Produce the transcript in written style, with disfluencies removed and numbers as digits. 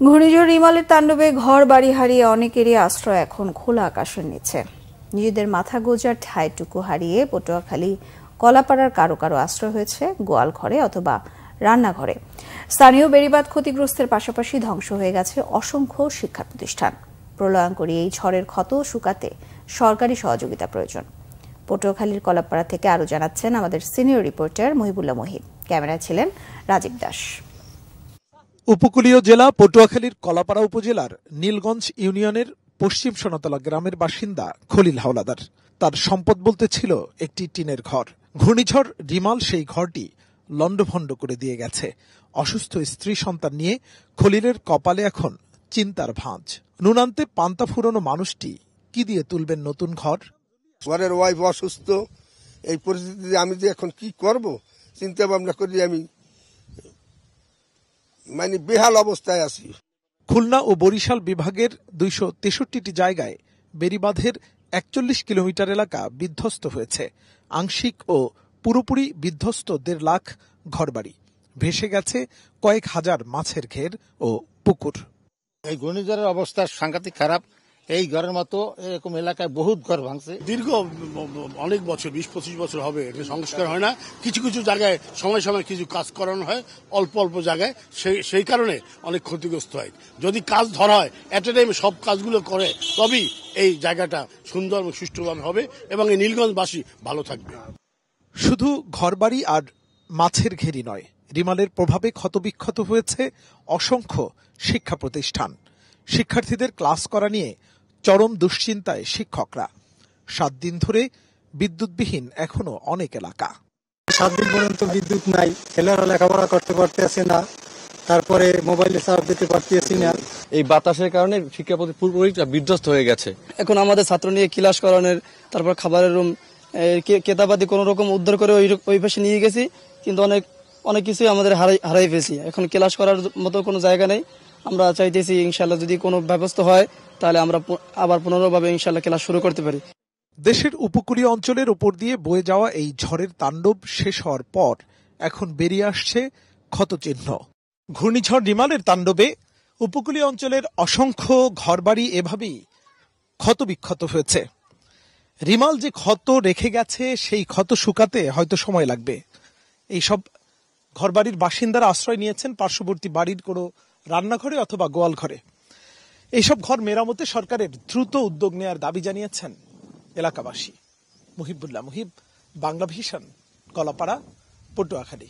ঘূর্ণিঝড় রিমালের তাণ্ডবে ঘর বাড়ি হারিয়ে অনেকেরই আশ্রয় এখন খোলা আকাশের নিচে। নিজেদের মাথা গোঁজার ঠাঁইটুকু হারিয়ে পটুয়াখালী কলাপাড়ার কারো কারো আশ্রয় হয়েছে গোয়াল ঘরে অথবা রান্নাঘরে। স্থানীয় বেড়িবাঁধ ক্ষতিগ্রস্তের পাশাপাশি ধ্বংস হয়ে গেছে অসংখ্য শিক্ষা প্রতিষ্ঠান। প্রলয়ঙ্করী এই ঝড়ের ক্ষত শুকাতে সরকারি সহযোগিতা প্রয়োজন। পটুয়াখালীর কলাপাড়া থেকে আরো জানাচ্ছেন আমাদের সিনিয়র রিপোর্টার মহিবুল্লাহ মহিব। ক্যামেরায় ছিলেন রাজীব দাস। উপকূলীয় জেলা পটুয়াখালীর কলাপাড়া উপজেলার নীলগঞ্জ ইউনিয়নের পশ্চিম সোনাতলা গ্রামের বাসিন্দা খলিল হাওলাদার। তার সম্পদ বলতে ছিল একটি টিনের ঘর। ঘূর্ণিঝড় রিমাল সেই ঘরটি লণ্ডভণ্ড করে দিয়ে গেছে। অসুস্থ স্ত্রী সন্তান নিয়ে খলিলের কপালে এখন চিন্তার ভাঁজ। নুনান্তে পান্তা ফুরোনো মানুষটি কি দিয়ে তুলবেন নতুন ঘর? ঘরের ওয়াইফ অসুস্থ, এই পরিস্থিতিতে আমি যে এখন কি করব চিন্তা ভাবনা করি আমি বেহাল অবস্থায় আছি। খুলনা ও বরিশাল বিভাগের 263টি জায়গায় বেড়িবাঁধের 41 কিলোমিটার এলাকা বিধ্বস্ত হয়েছে। আংশিক ও পুরোপুরি বিধ্বস্ত 1.5 লাখ ঘরবাড়ি। ভেসে গেছে কয়েক হাজার মাছের ঘের ও পুকুর। এই ঘূর্ণিঝড়ের অবস্থা সাংঘাতিক খারাপ। এই ঘরের মতো এরকম এলাকায় বহুত ঘর ভাঙছে। দীর্ঘ অনেক বছর 20-25 বছর হবে এটা সংস্কার হয় না। কিছু কিছু জায়গায় সময় সময় কিছু কাজ করানো হয়, অল্প অল্প জায়গায়, সেই কারণে অনেক ক্ষতিগ্রস্ত হয়। যদি কাজ ধরা হয় এট এ টাইমে সব কাজগুলো করে তবেই এই জায়গাটা সুন্দর এবং সুষ্ঠুভাবে হবে এবং এই নীলগঞ্জবাসী ভালো থাকবে। শুধু ঘরবাড়ি আর মাছের ঘেরি নয়, রিমালের প্রভাবে ক্ষতবিক্ষত হয়েছে অসংখ্য শিক্ষা প্রতিষ্ঠান। শিক্ষার্থীদের ক্লাস করা নিয়ে চরম দুশ্চিন্তায় শিক্ষকরা। 7 দিন ধরে বিদ্যুৎবিহীন এখনো অনেক এলাকা। 7 দিন পর্যন্ত বিদ্যুৎ নাই, ছেলেরা লেখাপড়া করতে পারতেছে না, তারপরে মোবাইলে চার্জ দিতে পারতেছি না। এই বাতাসের কারণে শিক্ষা পুরোপুরি বিধ্বস্ত হয়ে গেছে। এখন আমাদের ছাত্র নিয়ে ক্লাস করানোর, তারপর খাবারের রুম, কেতাবাদি কোন রকম উদ্ধার করে ওই পাশে নিয়ে গেছি, কিন্তু অনেক কিছুই আমাদের হারাই ফেলছি। এখন ক্লাস করার মতো কোনো জায়গা নেই। আমরা চাইতেছি ইনশাল্লাহ যদি কোনো ব্যবস্থা হয় তাহলে আমরা আবার পুনরায়ভাবে ইনশাল্লাহ ক্লাস শুরু করতে পারি। দেশের উপকূলীয় অঞ্চলের উপর দিয়ে বয়ে যাওয়া এই ঝড়ের তাণ্ডব শেষ হওয়ার পর এখন বেরিয়ে আসছে ক্ষতচিহ্ন। ঘূর্ণিঝড় রিমালের তাণ্ডবে উপকূলীয় অঞ্চলের অসংখ্য ঘরবাড়ি এভাবেই ক্ষতবিক্ষত হয়েছে। রিমাল যে ক্ষত রেখে গেছে সেই ক্ষত শুকাতে হয়তো সময় লাগবে। এইসব ঘরবাড়ির বাসিন্দারা আশ্রয় নিয়েছেন পার্শ্ববর্তী বাড়ির কোনো রান্নাঘরে অথবা গোয়াল ঘরে। এইসব ঘর মেরামতে সরকারের দ্রুত উদ্যোগ নেয়ার দাবি জানিয়েছেন এলাকাবাসী। মহিবুল্লাহ মহিব, বাংলা ভিশন, কলাপাড়া, পটুয়াখালী।